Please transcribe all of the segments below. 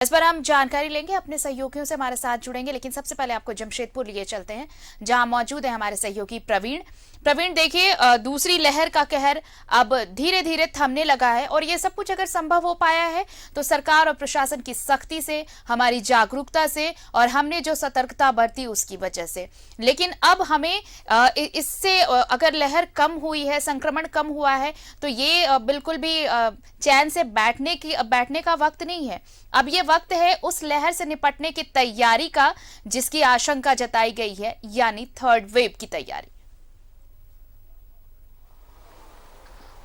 इस पर हम जानकारी लेंगे, अपने सहयोगियों से हमारे साथ जुड़ेंगे, लेकिन सबसे पहले आपको जमशेदपुर लिए चलते हैं जहां मौजूद है हमारे सहयोगी प्रवीण। प्रवीण, देखिए दूसरी लहर का कहर अब धीरे धीरे थमने लगा है और ये सब कुछ अगर संभव हो पाया है तो सरकार और प्रशासन की सख्ती से, हमारी जागरूकता से और हमने जो सतर्कता बरती उसकी वजह से। लेकिन अब हमें इससे अगर लहर कम हुई है, संक्रमण कम हुआ है, तो ये बिल्कुल भी चैन से बैठने का वक्त नहीं है। अब ये वक्त है उस लहर से निपटने की तैयारी का जिसकी आशंका जताई गई है, यानी थर्ड वेव की तैयारी।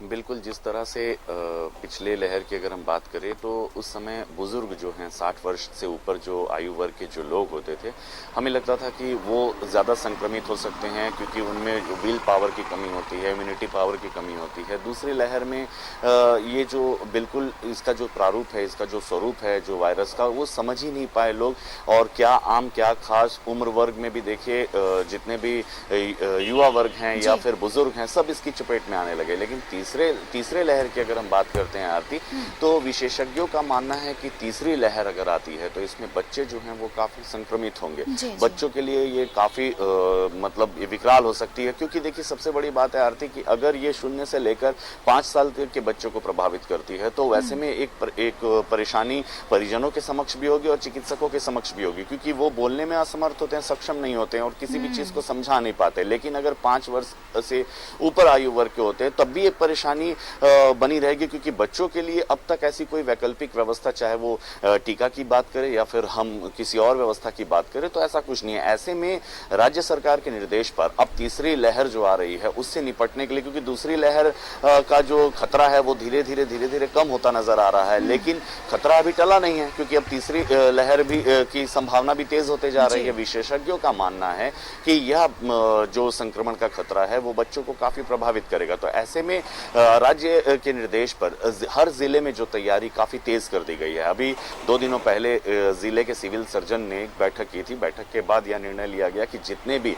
बिल्कुल, जिस तरह से पिछले लहर की अगर हम बात करें तो उस समय बुजुर्ग जो हैं 60 वर्ष से ऊपर जो आयु वर्ग के जो लोग होते थे, हमें लगता था कि वो ज़्यादा संक्रमित हो सकते हैं क्योंकि उनमें जो विल पावर की कमी होती है, इम्यूनिटी पावर की कमी होती है। दूसरी लहर में ये जो बिल्कुल इसका जो प्रारूप है, इसका जो स्वरूप है जो वायरस का, वो समझ ही नहीं पाए लोग। और क्या आम क्या खास उम्र वर्ग में भी देखिए जितने भी युवा वर्ग हैं या फिर बुजुर्ग हैं, सब इसकी चपेट में आने लगे। लेकिन तीसरे लहर की अगर हम बात करते हैं आरती, तो विशेषज्ञों का मानना है कि तीसरी लहर अगर आती है तो इसमें बच्चे जो हैं वो काफी संक्रमित होंगे। बच्चों के लिए ये काफी मतलब विकराल हो सकती है, क्योंकि देखिए सबसे बड़ी बात है आरती कि अगर ये 0 से लेकर 5 साल तक के बच्चों को प्रभावित करती है तो वैसे में एक परेशानी परिजनों के समक्ष भी होगी और चिकित्सकों के समक्ष भी होगी, क्योंकि वो बोलने में असमर्थ होते हैं, सक्षम नहीं होते हैं और किसी भी चीज को समझा नहीं पाते। लेकिन अगर 5 वर्ष से ऊपर आयु वर्ग के होते हैं तब भी एक परेशानी बनी रहेगी, क्योंकि बच्चों के लिए अब तक ऐसी कोई वैकल्पिक व्यवस्था, चाहे वो टीका की बात करें या फिर हम किसी और व्यवस्था की बात करें, तो ऐसा कुछ नहीं है। ऐसे में राज्य सरकार के निर्देश पर अब तीसरी लहर जो आ रही है उससे निपटने के लिए, क्योंकि दूसरी लहर का जो खतरा है वो धीरे धीरे कम होता नजर आ रहा है, लेकिन खतरा अभी टला नहीं है, क्योंकि अब तीसरी लहर भी की संभावना भी तेज होते जा रही है। विशेषज्ञों का मानना है कि यह जो संक्रमण का खतरा है वो बच्चों को काफी प्रभावित करेगा। तो ऐसे में राज्य के निर्देश पर हर जिले में जो तैयारी काफी तेज कर दी गई है। अभी 2 दिनों पहले जिले के सिविल सर्जन ने एक बैठक की थी। बैठक के बाद यह निर्णय लिया गया कि जितने भी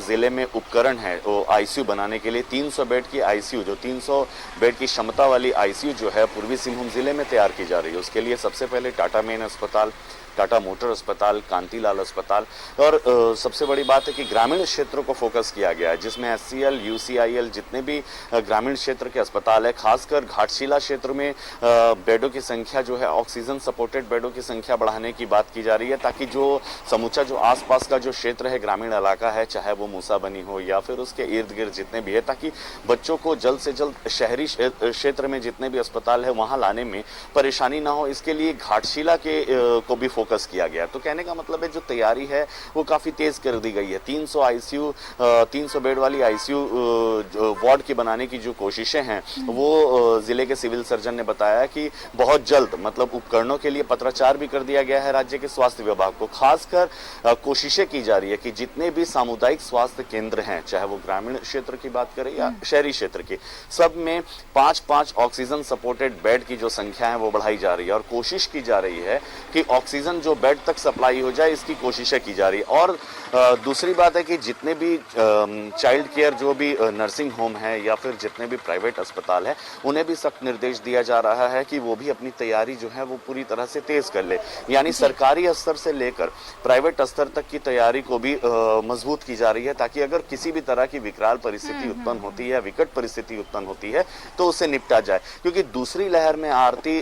जिले में उपकरण है वो आईसीयू बनाने के लिए 300 बेड की आईसीयू, जो 300 बेड की क्षमता वाली आईसीयू जो है पूर्वी सिंहभूम जिले में तैयार की जा रही है। उसके लिए सबसे पहले टाटा मेन अस्पताल, टाटा मोटर अस्पताल, कांतिलाल अस्पताल और सबसे बड़ी बात है कि ग्रामीण क्षेत्रों को फोकस किया गया है, जिसमें एचसीएल, यूसीआईएल जितने भी ग्रामीण क्षेत्र के अस्पताल है, खासकर घाटशिला क्षेत्र में बेडों की संख्या जो है, ऑक्सीजन सपोर्टेड बेडों की संख्या बढ़ाने की बात की जा रही है, ताकि जो समूचा जो आसपास का जो क्षेत्र है, ग्रामीण इलाका है, चाहे वो मूसाबनी हो या फिर उसके इर्द गिर्द जितने भी है, ताकि बच्चों को जल्द से जल्द शहरी क्षेत्र में जितने भी अस्पताल है वहां लाने में परेशानी ना हो। इसके लिए घाटशिला के को भी फोकस किया गया। तो कहने का मतलब है जो तैयारी है वो काफी तेज कर दी गई है। 300 आईसीयू, 300 बेड वाली आईसीयू वार्ड की बनाने की जो कोशिशें हैं वो जिले के सिविल सर्जन ने बताया कि बहुत जल्द, मतलब उपकरणों के लिए पत्राचार भी कर दिया गया है राज्य के स्वास्थ्य विभाग को। खासकर कोशिशें की जा रही है कि जितने भी सामुदायिक स्वास्थ्य केंद्र हैं, चाहे वो ग्रामीण क्षेत्र की बात करें या शहरी क्षेत्र की, सब में 5-5 ऑक्सीजन सपोर्टेड बेड की जो संख्या है वो बढ़ाई जा रही है और कोशिश की जा रही है कि ऑक्सीजन जो बेड तक सप्लाई हो जाए, इसकी कोशिशें की जा रही है। और दूसरी बात है कि जितने भी चाइल्ड केयर, जो भी नर्सिंग होम है या फिर जितने भी प्राइवेट अस्पताल है, उन्हें भी सख्त निर्देश दिया जा रहा है कि वो भी अपनी तैयारी जो है वो पूरी तरह से तेज कर ले। यानी सरकारी स्तर से लेकर प्राइवेट स्तर तक की तैयारी को भी मजबूत की जा रही है, ताकि अगर किसी भी तरह की विकराल परिस्थिति उत्पन्न होती है, विकट परिस्थिति उत्पन्न होती है, तो उससे निपटा जाए। क्योंकि दूसरी लहर में आरती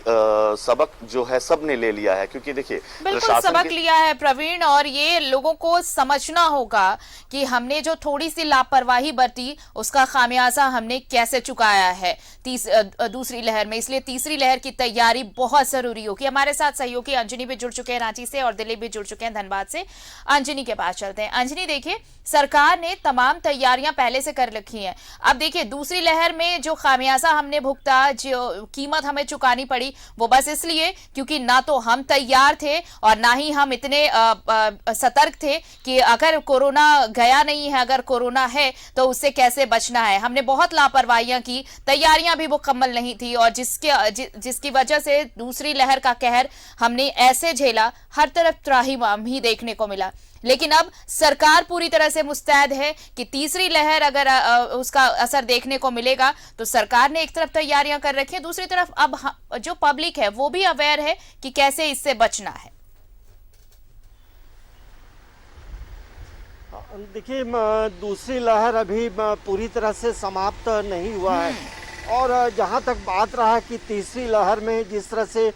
सबक जो है सबने ले लिया है, क्योंकि देखिए बिल्कुल सबक लिया है प्रवीण, और ये लोगों को समझना होगा कि हमने जो थोड़ी सी लापरवाही बरती उसका खामियाजा हमने कैसे चुकाया है दूसरी लहर में। इसलिए तीसरी लहर की तैयारी बहुत जरूरी होगी। हमारे साथ सहयोगी अंजनी भी जुड़ चुके हैं रांची से और दिलीप भी जुड़ चुके हैं धनबाद से। अंजनी के पास चलते हैं। अंजनी, देखिए सरकार ने तमाम तैयारियां पहले से कर रखी हैं। अब देखिए दूसरी लहर में जो खामियाजा हमने भुगता, जो कीमत हमें चुकानी पड़ी, वो बस इसलिए क्योंकि ना तो हम तैयार थे और ना ही हम इतने सतर्क थे कि अगर कोरोना गया नहीं है, अगर कोरोना है तो उससे कैसे बचना है। हमने बहुत लापरवाही दवाइयां की तैयारियां भी मुकम्मल नहीं थी, और जिसकी वजह से दूसरी लहर का कहर हमने ऐसे झेला, हर तरफ त्राहिमाम ही देखने को मिला। लेकिन अब सरकार पूरी तरह से मुस्तैद है कि तीसरी लहर अगर उसका असर देखने को मिलेगा, तो सरकार ने एक तरफ तैयारियां कर रखी है, दूसरी तरफ अब जो पब्लिक है वो भी अवेयर है कि कैसे इससे बचना है। देखिए, दूसरी लहर अभी पूरी तरह से समाप्त नहीं हुआ है, और जहां तक बात रहा कि तीसरी लहर में जिस तरह से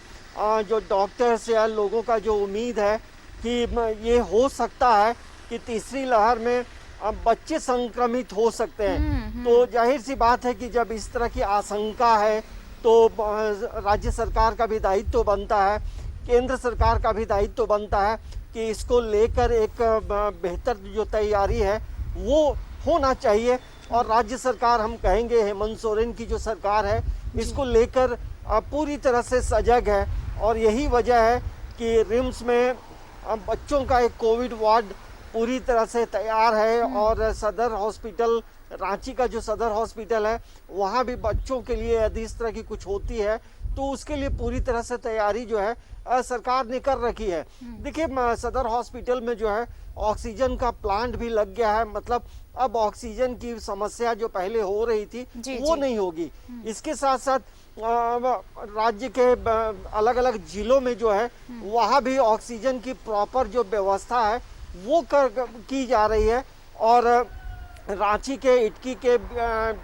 जो डॉक्टर्स या लोगों का जो उम्मीद है कि ये हो सकता है कि तीसरी लहर में बच्चे संक्रमित हो सकते हैं, तो जाहिर सी बात है कि जब इस तरह की आशंका है तो राज्य सरकार का भी दायित्व बनता है, केंद्र सरकार का भी दायित्व बनता है कि इसको लेकर एक बेहतर जो तैयारी है वो होना चाहिए। और राज्य सरकार, हम कहेंगे हेमंत सोरेन की जो सरकार है, इसको लेकर पूरी तरह से सजग है, और यही वजह है कि रिम्स में बच्चों का एक कोविड वार्ड पूरी तरह से तैयार है, और सदर हॉस्पिटल, रांची का जो सदर हॉस्पिटल है, वहाँ भी बच्चों के लिए यदि इस तरह की कुछ होती है तो उसके लिए पूरी तरह से तैयारी जो है सरकार ने कर रखी है। देखिए, सदर हॉस्पिटल में जो है ऑक्सीजन का प्लांट भी लग गया है, मतलब अब ऑक्सीजन की समस्या जो पहले हो रही थी वो नहीं होगी। इसके साथ साथ राज्य के अलग अलग जिलों में जो है वहाँ भी ऑक्सीजन की प्रॉपर जो व्यवस्था है वो की जा रही है, और रांची के इटकी के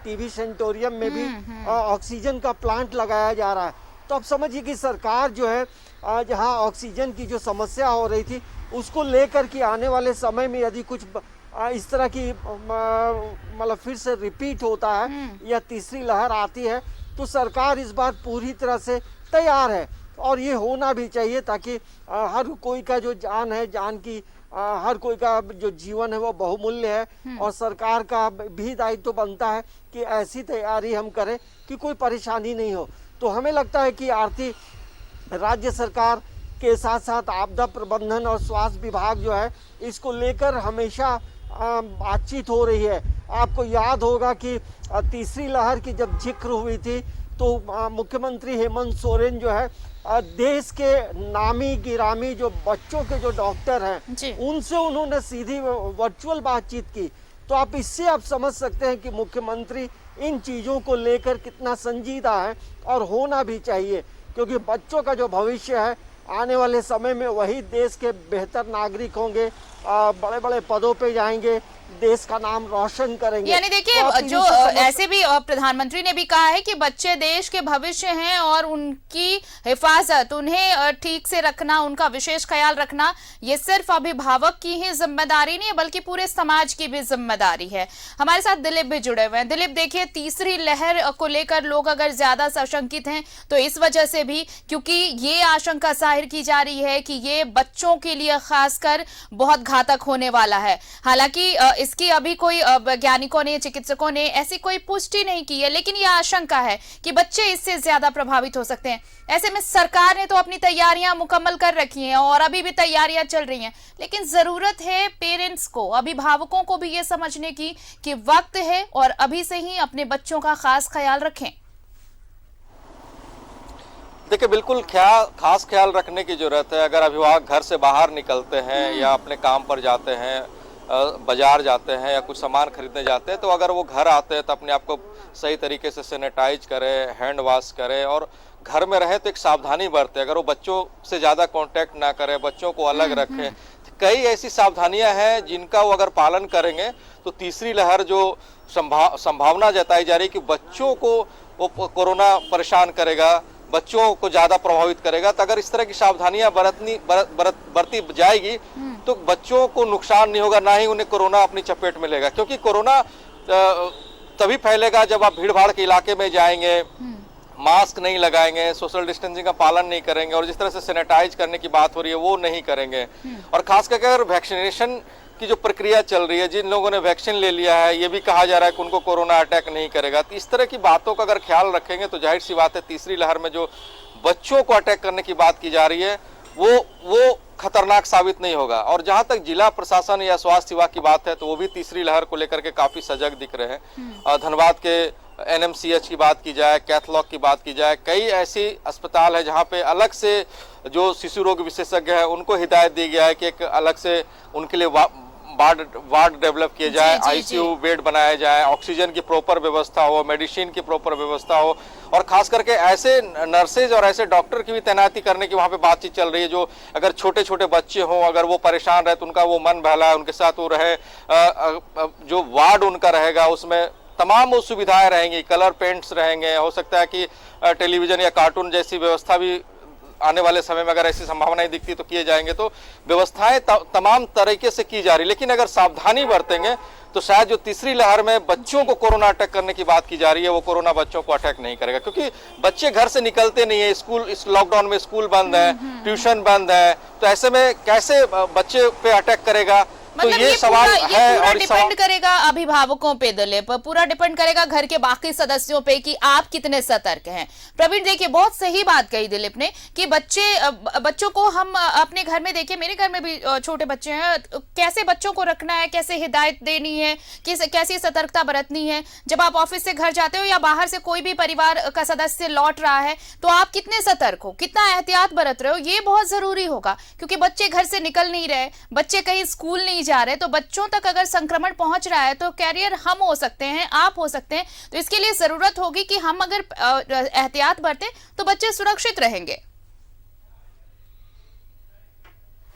टीबी सेंटोरियम में भी ऑक्सीजन का प्लांट लगाया जा रहा है। तो अब समझिए कि सरकार जो है जहां ऑक्सीजन की जो समस्या हो रही थी उसको लेकर के आने वाले समय में यदि कुछ इस तरह की मतलब फिर से रिपीट होता है या तीसरी लहर आती है, तो सरकार इस बार पूरी तरह से तैयार है, और ये होना भी चाहिए ताकि हर कोई का जो जान है, जान की हर कोई का जो जीवन है वो बहुमूल्य है, और सरकार का भी दायित्व बनता है कि ऐसी तैयारी हम करें कि कोई परेशानी नहीं हो। तो हमें लगता है कि आरती राज्य सरकार के साथ साथ आपदा प्रबंधन और स्वास्थ्य विभाग जो है इसको लेकर हमेशा बातचीत हो रही है। आपको याद होगा कि तीसरी लहर की जब जिक्र हुई थी तो मुख्यमंत्री हेमंत सोरेन जो है देश के नामी गिरामी जो बच्चों के जो डॉक्टर हैं उनसे उन्होंने सीधी वर्चुअल बातचीत की। तो आप इससे आप समझ सकते हैं कि मुख्यमंत्री इन चीज़ों को लेकर कितना संजीदा है, और होना भी चाहिए, क्योंकि बच्चों का जो भविष्य है आने वाले समय में वही देश के बेहतर नागरिक होंगे, बड़े बड़े पदों पे जाएंगे, देश का नाम रोशन करेंगे। यानी देखिए, जो ऐसे भी प्रधानमंत्री ने भी कहा है कि बच्चे देश के भविष्य हैं, और उनकी हिफाजत, उन्हें ठीक से रखना, उनका विशेष ख्याल रखना, ये सिर्फ अभिभावक की ही जिम्मेदारी नहीं है बल्कि पूरे समाज की भी जिम्मेदारी है। हमारे साथ दिलीप भी जुड़े हुए हैं। दिलीप, देखिए, तीसरी लहर को लेकर लोग अगर ज्यादा सशंकित हैं तो इस वजह से भी, क्योंकि ये आशंका जाहिर की जा रही है कि ये बच्चों के लिए खासकर बहुत घातक होने वाला है। हालांकि इसकी अभी कोई वैज्ञानिकों ने, चिकित्सकों ने ऐसी कोई पुष्टि नहीं की है, लेकिन यह आशंका है कि बच्चे इससे ज्यादा प्रभावित हो सकते हैं। ऐसे में सरकार ने तो अपनी तैयारियां मुकम्मल कर रखी हैं और अभी भी तैयारियां चल रही हैं, लेकिन जरूरत है पेरेंट्स को, अभिभावकों को भी ये समझने की कि वक्त है और अभी से ही अपने बच्चों का खास ख्याल रखें। देखिए, बिल्कुल खास ख्याल रखने की जरूरत है। अगर अभिभावक घर से बाहर निकलते हैं या अपने काम पर जाते हैं, बाजार जाते हैं या कुछ सामान खरीदने जाते हैं, तो अगर वो घर आते हैं तो अपने आप को सही तरीके से सैनिटाइज करें, हैंड वॉश करें, और घर में रहे तो एक सावधानी बरतें। अगर वो बच्चों से ज़्यादा कांटेक्ट ना करें, बच्चों को अलग रखें, तो कई ऐसी सावधानियां हैं जिनका वो अगर पालन करेंगे तो तीसरी लहर जो संभावना जताई जा रही है कि बच्चों को वो कोरोना परेशान करेगा, बच्चों को ज़्यादा प्रभावित करेगा, तो अगर इस तरह की सावधानियां बरती जाएगी तो बच्चों को नुकसान नहीं होगा, ना ही उन्हें कोरोना अपनी चपेट में लेगा। क्योंकि कोरोना तभी फैलेगा जब आप भीड़ भाड़ के इलाके में जाएंगे, मास्क नहीं लगाएंगे, सोशल डिस्टेंसिंग का पालन नहीं करेंगे, और जिस तरह से सैनिटाइज करने की बात हो रही है वो नहीं करेंगे। और खास करके अगर वैक्सीनेशन की जो प्रक्रिया चल रही है, जिन लोगों ने वैक्सीन ले लिया है, ये भी कहा जा रहा है कि उनको कोरोना अटैक नहीं करेगा। तो इस तरह की बातों का अगर ख्याल रखेंगे तो जाहिर सी बात है तीसरी लहर में जो बच्चों को अटैक करने की बात की जा रही है वो खतरनाक साबित नहीं होगा। और जहां तक जिला प्रशासन या स्वास्थ्य विभाग की बात है तो वो भी तीसरी लहर को लेकर के काफी सजग दिख रहे हैं। धनबाद के NMCH की बात की जाए, कैथलॉग की बात की जाए, कई ऐसी अस्पताल है जहाँ पे अलग से जो शिशु रोग विशेषज्ञ है उनको हिदायत दी गया है कि एक अलग से उनके लिए वार्ड डेवलप किए जाए, ICU बेड बनाया जाए, ऑक्सीजन की प्रॉपर व्यवस्था हो, मेडिसिन की प्रॉपर व्यवस्था हो, और खास करके ऐसे नर्सेज और ऐसे डॉक्टर की भी तैनाती करने की वहाँ पे बातचीत चल रही है जो अगर छोटे छोटे बच्चे हों, अगर वो परेशान रहे तो उनका वो मन बहलाए, उनके साथ वो रहे, जो वार्ड उनका रहेगा उसमें तमाम वो सुविधाएं रहेंगी, कलर पेंट्स रहेंगे, हो सकता है कि टेलीविजन या कार्टून जैसी व्यवस्था भी आने वाले समय में अगर ऐसी संभावनाएं दिखती तो किए जाएंगे। तो व्यवस्थाएं तमाम तरीके से की जा रही, लेकिन अगर सावधानी बरतेंगे तो शायद जो तीसरी लहर में बच्चों को कोरोना अटैक करने की बात की जा रही है वो कोरोना बच्चों को अटैक नहीं करेगा, क्योंकि बच्चे घर से निकलते नहीं है, स्कूल इस लॉकडाउन में स्कूल बंद है, ट्यूशन बंद है, तो ऐसे में कैसे बच्चे पे अटैक करेगा? तो मतलब ये सवाल है पूरा और डिपेंड करेगा अभिभावकों पे दिलीप, पूरा डिपेंड करेगा घर के बाकी सदस्यों पे कि आप कितने सतर्क हैं। प्रवीण देखिए बहुत सही बात कही दिलीप ने कि बच्चों को हम अपने घर में देखिए, मेरे घर में भी छोटे बच्चे हैं, कैसे बच्चों को रखना है, कैसे हिदायत देनी है, कैसी सतर्कता बरतनी है। जब आप ऑफिस से घर जाते हो या बाहर से कोई भी परिवार का सदस्य लौट रहा है तो आप कितने सतर्क हो, कितना एहतियात बरत रहे हो, ये बहुत जरूरी होगा, क्योंकि बच्चे घर से निकल नहीं रहे, बच्चे कहीं स्कूल नहीं जा रहे, तो बच्चों तक अगर संक्रमण पहुंच रहा है तो कैरियर हम हो सकते हैं, आप हो सकते हैं। तो इसके लिए जरूरत होगी कि हम अगर एहतियात बरतें तो बच्चे सुरक्षित रहेंगे।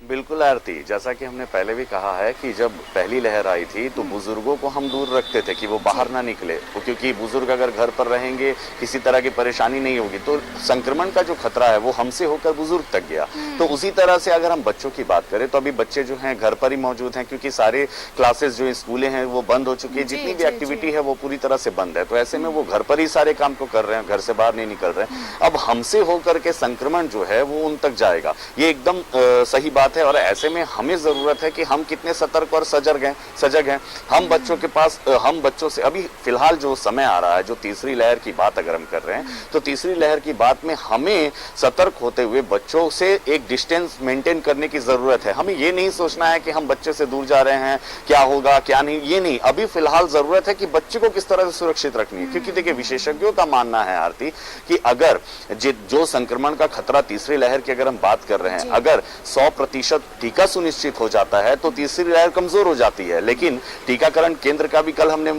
बिल्कुल आरती, जैसा कि हमने पहले भी कहा है कि जब पहली लहर आई थी तो बुजुर्गों को हम दूर रखते थे कि वो बाहर ना निकले, क्योंकि बुजुर्ग अगर घर पर रहेंगे किसी तरह की परेशानी नहीं होगी, तो संक्रमण का जो खतरा है वो हमसे होकर बुजुर्ग तक गया। तो उसी तरह से अगर हम बच्चों की बात करें तो अभी बच्चे जो हैं घर पर ही मौजूद हैं, क्योंकि सारे क्लासेस जो स्कूलें हैं वो बंद हो चुकी है, जितनी भी एक्टिविटी है वो पूरी तरह से बंद है। तो ऐसे में वो घर पर ही सारे काम को कर रहे हैं, घर से बाहर नहीं निकल रहे हैं। अब हमसे होकर के संक्रमण जो है वो उन तक जाएगा, ये एकदम सही बात है। और ऐसे में हमें जरूरत है कि हम कितने सतर्क और सजग हैं। हम बच्चों से अभी फिलहाल जो समय आ रहा है, जो तीसरी लहर की बात अगर हम कर रहे हैं तो तीसरी लहर की बात में हमें सतर्क होते हुए बच्चों से एक डिस्टेंस मेंटेन करने की जरूरत है। हमें ये नहीं सोचना है कि हम बच्चे से दूर जा रहे हैं, क्या होगा क्या नहीं, ये नहीं। अभी फिलहाल जरूरत है कि बच्चे को किस तरह से सुरक्षित रखनी है, क्योंकि देखिए विशेषज्ञों का मानना है आरती कि अगर जो संक्रमण का खतरा तीसरी लहर की अगर हम बात कर रहे हैं, अगर 100% टीका सुनिश्चित हो जाता है तो तीसरी लहर कमजोर हो जाती है। लेकिन टीकाकरण केंद्र का भी कल हमने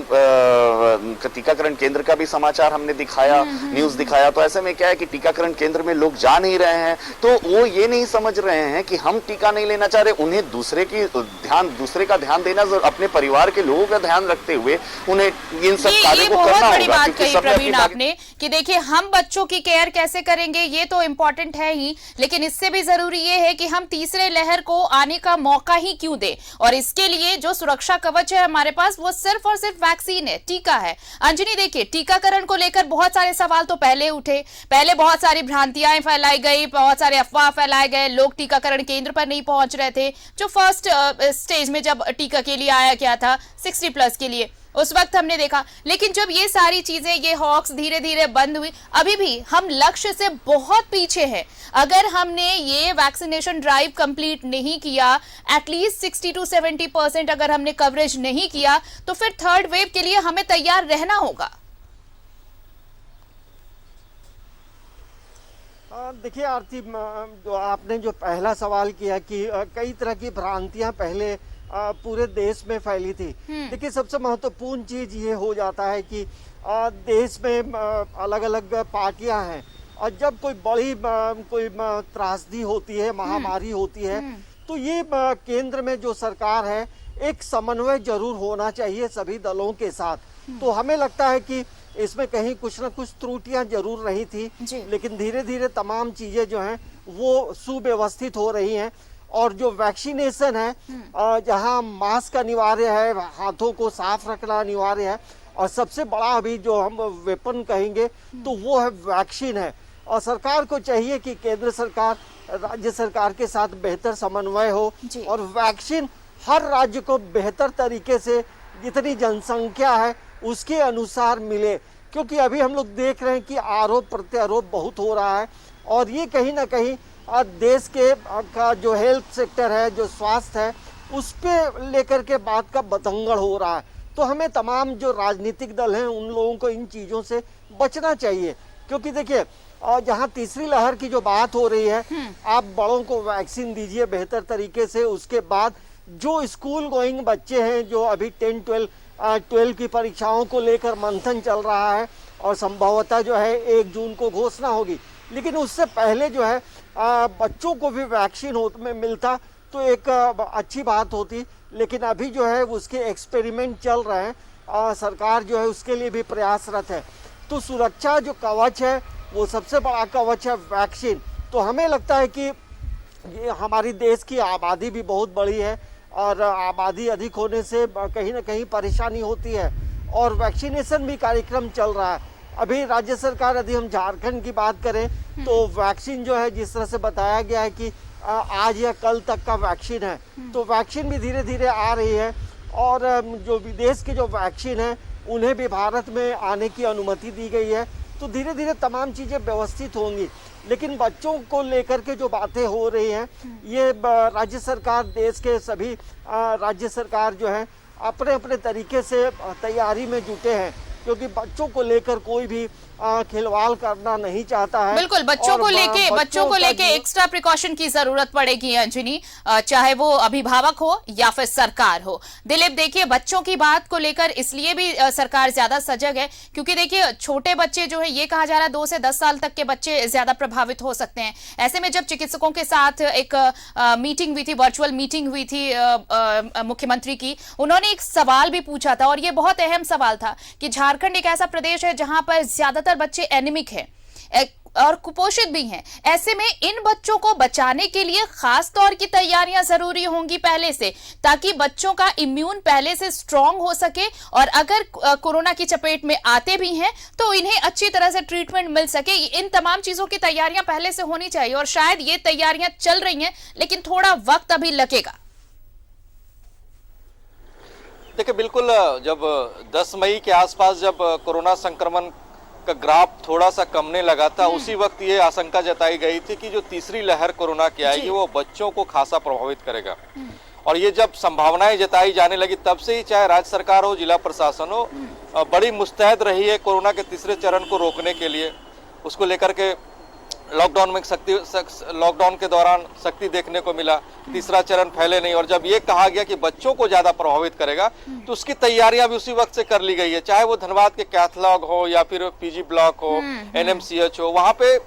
टीकाकरण केंद्र का भी समाचार हमने दिखाया, न्यूज दिखाया। तो ऐसे में क्या है कि टीकाकरण केंद्र में लोग जा नहीं रहे हैं, तो वो ये नहीं समझ रहे हैं कि हम टीका नहीं लेना चाह रहे, उन्हें दूसरे का ध्यान देना, अपने परिवार के लोगों का ध्यान रखते हुए उन्हें इन सब कार्यों को करना बड़ी होगा। बात कही प्रवीण आपने कि देखिए हम बच्चों की केयर कैसे करेंगे, ये तो इम्पोर्टेंट है ही, लेकिन इससे भी जरूरी ये है कि हम तीसरे लहर को आने का मौका ही क्यों दे। और इसके लिए जो सुरक्षा कवच है हमारे पास वो सिर्फ और सिर्फ वैक्सीन है, टीका है। अंजनी देखिए टीकाकरण को लेकर बहुत सारे सवाल तो पहले उठे, पहले बहुत सारी भ्रांतियां फैलाई गई, बहुत सारे अफवाह फैलाए गए, लोग टीकाकरण केंद्र पर नहीं पहुंच रहे थे। जो फर्स्ट स्टेज में जब टीका के लिए आया गया था 60+ के लिए, उस वक्त हमने देखा। लेकिन जब ये सारी चीजें, ये हॉक्स धीरे धीरे बंद हुई, अभी भी हम लक्ष्य से बहुत पीछे हैं। अगर हमने ये वैक्सीनेशन ड्राइव कंप्लीट नहीं किया, एटलीस्ट 60 to 70% अगर हमने कवरेज नहीं किया, तो फिर थर्ड वेव के लिए हमें तैयार रहना होगा। देखिए आरती, जो आपने जो पहला सवाल किया कि कई तरह की भ्रांतियां पहले पूरे देश में फैली थी। देखिए सबसे महत्वपूर्ण चीज ये हो जाता है कि देश में अलग अलग पार्टियां हैं, और जब कोई बड़ी कोई त्रासदी होती है, महामारी होती है, तो ये केंद्र में जो सरकार है एक समन्वय जरूर होना चाहिए सभी दलों के साथ। तो हमें लगता है कि इसमें कहीं कुछ ना कुछ त्रुटियां जरूर रही थी, लेकिन धीरे धीरे तमाम चीजें जो हैं वो सुव्यवस्थित हो रही हैं। और जो वैक्सीनेशन है, जहां मास्क अनिवार्य है, हाथों को साफ रखना अनिवार्य है, और सबसे बड़ा अभी जो हम वेपन कहेंगे तो वो है वैक्सीन है। और सरकार को चाहिए कि केंद्र सरकार राज्य सरकार के साथ बेहतर समन्वय हो, और वैक्सीन हर राज्य को बेहतर तरीके से जितनी जनसंख्या है उसके अनुसार मिले। क्योंकि अभी हम लोग देख रहे हैं कि आरोप प्रत्यारोप बहुत हो रहा है, और ये कहीं ना कहीं देश के का जो हेल्थ सेक्टर है, जो स्वास्थ्य है, उस पे लेकर के बात का बतंगड़ हो रहा है। तो हमें तमाम जो राजनीतिक दल हैं उन लोगों को इन चीज़ों से बचना चाहिए। क्योंकि देखिए जहाँ तीसरी लहर की जो बात हो रही है, आप बड़ों को वैक्सीन दीजिए बेहतर तरीके से, उसके बाद जो स्कूल गोइंग बच्चे हैं जो अभी 10-12 की परीक्षाओं को लेकर मंथन चल रहा है और संभवतः जो है 1 जून को घोषणा होगी, लेकिन उससे पहले जो है बच्चों को भी वैक्सीन में मिलता तो एक अच्छी बात होती। लेकिन अभी जो है उसके एक्सपेरिमेंट चल रहे हैं, सरकार जो है उसके लिए भी प्रयासरत है। तो सुरक्षा जो कवच है वो सबसे बड़ा कवच है वैक्सीन। तो हमें लगता है कि ये हमारी देश की आबादी भी बहुत बड़ी है और आबादी अधिक होने से कहीं ना कहीं परेशानी होती है और वैक्सीनेशन भी कार्यक्रम चल रहा है। अभी राज्य सरकार, यदि हम झारखंड की बात करें तो वैक्सीन जो है जिस तरह से बताया गया है कि आज या कल तक का वैक्सीन है, तो वैक्सीन भी धीरे धीरे आ रही है और जो विदेश के जो वैक्सीन है उन्हें भी भारत में आने की अनुमति दी गई है। तो धीरे धीरे तमाम चीज़ें व्यवस्थित होंगी। लेकिन बच्चों को लेकर के जो बातें हो रही हैं, ये राज्य सरकार, देश के सभी राज्य सरकार जो है अपने अपने तरीके से तैयारी में जुटे हैं, क्योंकि बच्चों को लेकर कोई भी खिलवाड़ करना नहीं चाहता है। बिल्कुल, बच्चों को लेके एक्स्ट्रा प्रिकॉशन की जरूरत पड़ेगी अंजनी, चाहे वो अभिभावक हो या फिर सरकार हो। दिलीप, देखिए बच्चों की बात को लेकर इसलिए भी सरकार ज्यादा सजग है क्योंकि देखिए छोटे बच्चे जो है, ये कहा जा रहा है 2 से 10 साल तक के बच्चे ज्यादा प्रभावित हो सकते हैं। ऐसे में जब चिकित्सकों के साथ एक मीटिंग हुई थी, वर्चुअल मीटिंग हुई थी मुख्यमंत्री की, उन्होंने एक सवाल भी पूछा था और ये बहुत अहम सवाल था कि झारखंड एक ऐसा प्रदेश है जहां पर ज्यादातर बच्चे एनीमिक हैं और कुपोषित भी हैं। ऐसे में इन बच्चों को बचाने के लिए खास तौर की तैयारियां जरूरी होंगी पहले से, ताकि बच्चों का इम्यून पहले से स्ट्रांग हो सके और अगर कोरोना की चपेट में आते भी हैं तो इन्हें अच्छी तरह से ट्रीटमेंट मिल सके। इन तमाम चीजों की तैयारियां पहले से होनी चाहिए और शायद ये तैयारियां चल रही हैं, लेकिन थोड़ा वक्त अभी लगेगा। देखिए, बिल्कुल, जब 10 मई के आसपास जब कोरोना संक्रमण का ग्राफ थोड़ा सा कमने लगा था, उसी वक्त ये आशंका जताई गई थी कि जो तीसरी लहर कोरोना की आएगी वो बच्चों को खासा प्रभावित करेगा। और ये जब संभावनाएं जताई जाने लगी, तब से ही चाहे राज्य सरकार हो, जिला प्रशासन हो, बड़ी मुस्तैद रही है कोरोना के तीसरे चरण को रोकने के लिए। उसको लेकर के लॉकडाउन के दौरान सख्ती देखने को मिला, तीसरा चरण फैले नहीं। और जब ये कहा गया कि बच्चों को ज्यादा प्रभावित करेगा तो उसकी तैयारियां भी उसी वक्त से कर ली गई है, चाहे वो धनबाद के कैथलॉग हो या फिर पीजी ब्लॉक हो, NMCH हो। वहां पे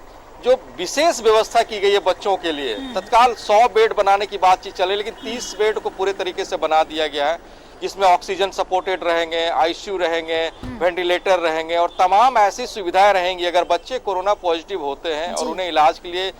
जो विशेष व्यवस्था की गई है बच्चों के लिए, तत्काल 100 बेड बनाने की बातचीत चले, लेकिन 30 बेड को पूरे तरीके से बना दिया गया है, जिसमें ऑक्सीजन सपोर्टेड रहेंगे, ICU रहेंगे, वेंटिलेटर रहेंगे और तमाम ऐसी सुविधाएं रहेंगी। अगर बच्चे कोरोना पॉजिटिव होते हैं और उन्हें इलाज के लिए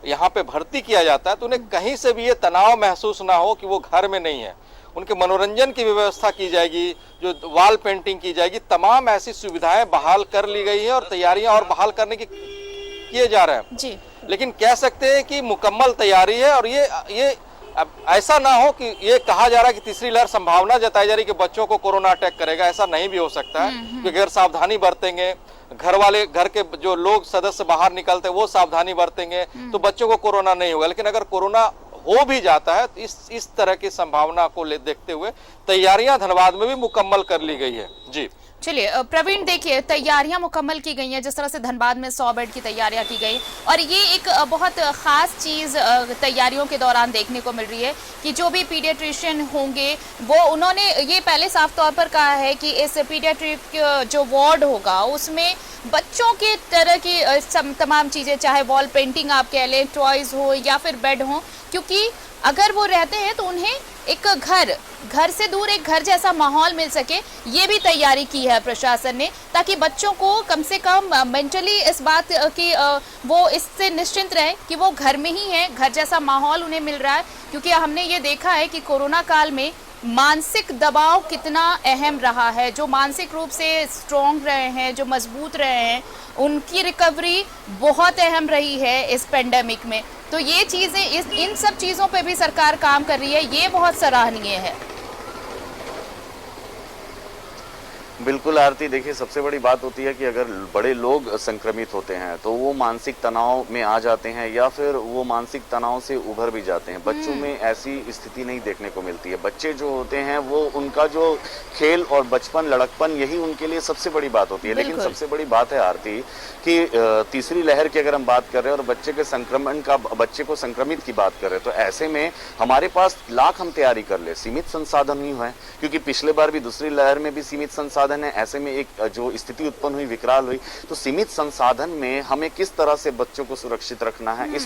यहाँ पे भर्ती किया जाता है तो उन्हें कहीं से भी ये तनाव महसूस ना हो कि वो घर में नहीं है। उनके मनोरंजन की व्यवस्था की जाएगी, जो वॉल पेंटिंग की जाएगी, तमाम ऐसी सुविधाएं बहाल कर ली गई है और तैयारियां और बहाल करने की किए जा रहे हैं जी। लेकिन कह सकते हैं कि मुकम्मल तैयारी है। और ये अब ऐसा ना हो कि ये कहा जा रहा है कि तीसरी लहर संभावना जताई जा रही है कि बच्चों को कोरोना अटैक करेगा, ऐसा नहीं भी हो सकता है। क्योंकि अगर सावधानी बरतेंगे, घर के जो लोग सदस्य बाहर निकलते हैं वो सावधानी बरतेंगे तो बच्चों को कोरोना नहीं होगा। लेकिन अगर कोरोना हो भी जाता है तो इस तरह की संभावना को देखते हुए तैयारियां धनबाद में भी मुकम्मल कर ली गई है। जी चलिए प्रवीण, देखिए तैयारियां मुकम्मल की गई हैं, जिस तरह से धनबाद में 100 बेड की तैयारियां की गई और ये एक बहुत खास चीज तैयारियों के दौरान देखने को मिल रही है कि जो भी पीडियाट्रिशियन होंगे वो उन्होंने ये पहले साफ तौर पर कहा है कि इस पीडियाट्रिक जो वार्ड होगा उसमें बच्चों के तरह की तमाम चीजें, चाहे वॉल पेंटिंग आप कह लें, टॉयज हो या फिर बेड हो, क्योंकि अगर वो रहते हैं तो उन्हें एक घर से दूर एक घर जैसा माहौल मिल सके। ये भी तैयारी की है प्रशासन ने, ताकि बच्चों को कम से कम मेंटली इस बात की वो इससे निश्चिंत रहे कि वो घर में ही है, घर जैसा माहौल उन्हें मिल रहा है। क्योंकि हमने ये देखा है कि कोरोना काल में मानसिक दबाव कितना अहम रहा है। जो मानसिक रूप से स्ट्रॉन्ग रहे हैं, जो मजबूत रहे हैं, उनकी रिकवरी बहुत अहम रही है इस पेंडेमिक में। तो ये चीज़ें, इन सब चीज़ों पे भी सरकार काम कर रही है, ये बहुत सराहनीय है। बिल्कुल आरती, देखिए सबसे बड़ी बात होती है कि अगर बड़े लोग संक्रमित होते हैं तो वो मानसिक तनाव में आ जाते हैं या फिर वो मानसिक तनाव से उभर भी जाते हैं। बच्चों में ऐसी स्थिति नहीं देखने को मिलती है। बच्चे जो होते हैं वो उनका जो खेल और बचपन, लड़कपन, यही उनके लिए सबसे बड़ी बात होती है। लेकिन सबसे बड़ी बात है आरती कि तीसरी लहर की अगर हम बात कर रहे हैं और बच्चे को संक्रमित की बात कर रहे हैं, तो ऐसे में हमारे पास लाख हम तैयारी कर ले, सीमित संसाधन ही है। क्योंकि पिछले बार भी दूसरी लहर में भी सीमित संसाधन है। ऐसे में एक जो स्थिति उत्पन्न हुई, विकराल हुई, तो सीमित संसाधन में हमें किस तरह से बच्चों को सुरक्षित रखना है, इस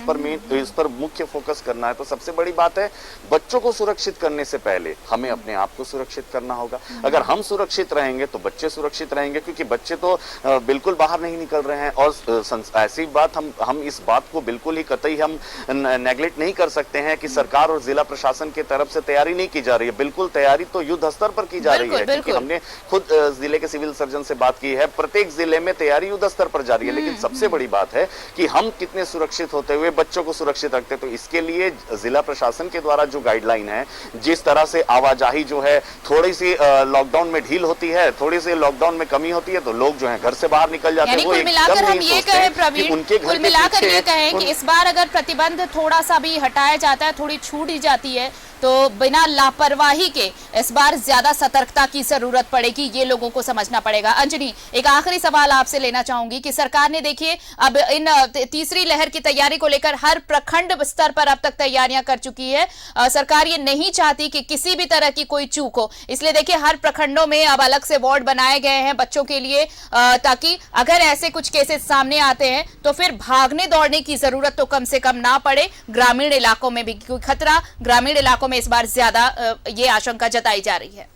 पर मुख्य फोकस करना है। तो सबसे बड़ी बात है, बच्चों को सुरक्षित करने से पहले हमें अपने आप को सुरक्षित करना होगा। अगर हम सुरक्षित रहेंगे तो बच्चे सुरक्षित रहेंगे, क्योंकि बच्चे तो बिल्कुल बाहर नहीं निकल रहे हैं। और ऐसी बात हम इस बात को बिल्कुल ही कतई हम नेग्लेक्ट नहीं कर सकते हैं कि सरकार और जिला प्रशासन की तरफ से तैयारी नहीं की जा रही है। बिल्कुल तैयारी तो युद्ध स्तर पर की जा रही है, क्योंकि हमने खुद जिले के सिविल सर्जन से बात की है। प्रत्येक जिले में तैयारी युद्ध स्तर पर जारी है। लेकिन सबसे बड़ी बात है कि हम कितने सुरक्षित होते हुए बच्चों को सुरक्षित रखते। तो इसके लिए जिला प्रशासन के द्वारा जो गाइडलाइन है, जिस तरह से आवाजाही जो है, थोड़ी सी लॉकडाउन में ढील होती है, थोड़ी सी लॉकडाउन में कमी होती है, तो लोग जो है घर से बाहर निकल जाते हैं। कुल मिलाकर हम ये कहें प्रवीण, कुल मिलाकर ये कहें कि इस बार अगर प्रतिबंध थोड़ा सा भी हटाया जाता है, थोड़ी छूट ही जाती है, तो बिना लापरवाही के इस बार ज्यादा सतर्कता की जरूरत पड़ेगी, ये लोगों को समझना पड़ेगा। अंजनी, एक आखिरी सवाल आपसे लेना चाहूंगी कि सरकार ने देखिए अब इन तीसरी लहर की तैयारी को लेकर हर प्रखंड स्तर पर अब तक तैयारियां कर चुकी है। सरकार ये नहीं चाहती कि किसी भी तरह की कोई चूक हो, इसलिए देखिए हर प्रखंडों में अब अलग से वार्ड बनाए गए हैं बच्चों के लिए, ताकि अगर ऐसे कुछ केसेस सामने आते हैं तो फिर भागने दौड़ने की जरूरत तो कम से कम ना पड़े ग्रामीण इलाकों में भी, क्योंकि खतरा ग्रामीण इलाकों में इस बार ज्यादा ये आशंका जताई जा रही है।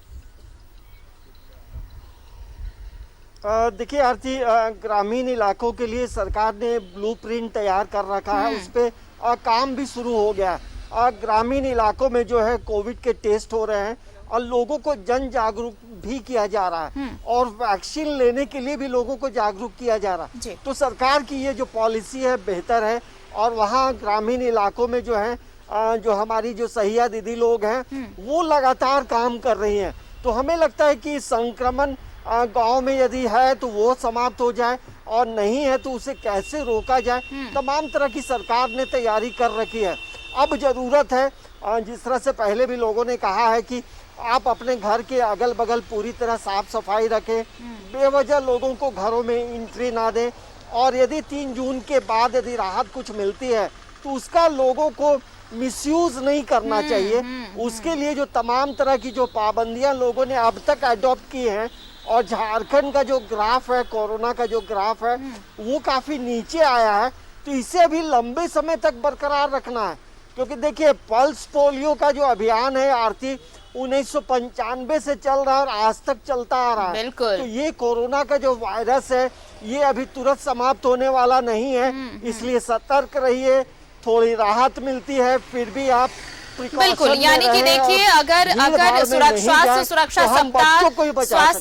देखिए आरती, ग्रामीण इलाकों के लिए सरकार ने ब्लूप्रिंट तैयार कर रखा है, उस पे काम भी शुरू हो गया है। ग्रामीण इलाकों में जो है कोविड के टेस्ट हो रहे हैं और लोगों को जन जागरूक भी किया जा रहा है और वैक्सीन लेने के लिए भी लोगों को जागरूक किया जा रहा है। तो सरकार की ये जो पॉलिसी है बेहतर है। और वहाँ ग्रामीण इलाकों में जो है जो हमारी जो सहिया दीदी लोग हैं वो लगातार काम कर रही हैं। तो हमें लगता है कि संक्रमण गांव में यदि है तो वो समाप्त हो जाए, और नहीं है तो उसे कैसे रोका जाए, तमाम तरह की सरकार ने तैयारी कर रखी है। अब जरूरत है, जिस तरह से पहले भी लोगों ने कहा है कि आप अपने घर के अगल बगल पूरी तरह साफ सफाई रखें, बेवजह लोगों को घरों में एंट्री ना दें, और यदि 3 जून के बाद यदि राहत कुछ मिलती है तो उसका लोगों को मिसयूज नहीं करना चाहिए। उसके लिए जो तमाम तरह की जो पाबंदियां लोगों ने अब तक अडॉप्ट की हैं, और झारखंड का जो ग्राफ है, कोरोना का जो ग्राफ है वो काफ़ी नीचे आया है, तो इसे अभी लंबे समय तक बरकरार रखना है। क्योंकि देखिए पल्स पोलियो का जो अभियान है आरती 1995 से चल रहा है और आज तक चलता आ रहा है। तो ये कोरोना का जो वायरस है ये अभी तुरंत समाप्त होने वाला नहीं है, इसलिए सतर्क रहिए। थोड़ी राहत मिलती है फिर भी आप बिल्कुल, यानी कि देखिए अगर स्वास्थ्य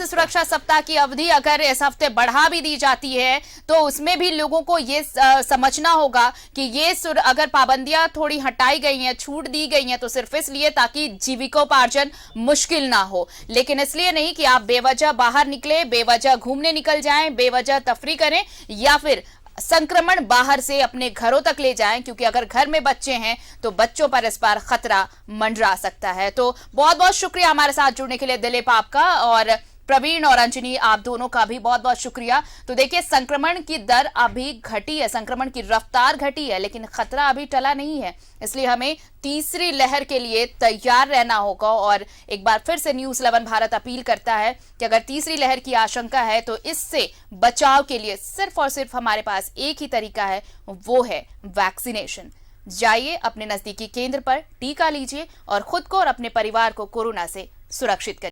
सुरक्षा सप्ताह की अवधि अगर इस हफ्ते बढ़ा भी दी जाती है तो उसमें भी लोगों को ये समझना होगा कि ये अगर पाबंदियां थोड़ी हटाई गई हैं, छूट दी गई हैं, तो सिर्फ इसलिए ताकि जीविकोपार्जन मुश्किल ना हो, लेकिन इसलिए नहीं कि आप बेवजह बाहर निकले, बेवजह घूमने निकल जाएं, बेवजह तफरी करें या फिर संक्रमण बाहर से अपने घरों तक ले जाएं, क्योंकि अगर घर में बच्चे हैं तो बच्चों पर इस बार खतरा मंडरा सकता है। तो बहुत बहुत शुक्रिया हमारे साथ जुड़ने के लिए दिलीप आपका, और प्रवीण और अंजनी आप दोनों का भी बहुत बहुत शुक्रिया। तो देखिए संक्रमण की दर अभी घटी है, संक्रमण की रफ्तार घटी है, लेकिन खतरा अभी टला नहीं है, इसलिए हमें तीसरी लहर के लिए तैयार रहना होगा। और एक बार फिर से न्यूज़ 11 भारत अपील करता है कि अगर तीसरी लहर की आशंका है तो इससे बचाव के लिए सिर्फ और सिर्फ हमारे पास एक ही तरीका है, वो है वैक्सीनेशन। जाइए अपने नजदीकी केंद्र पर टीका लीजिए और खुद को और अपने परिवार को कोरोना से सुरक्षित करिए।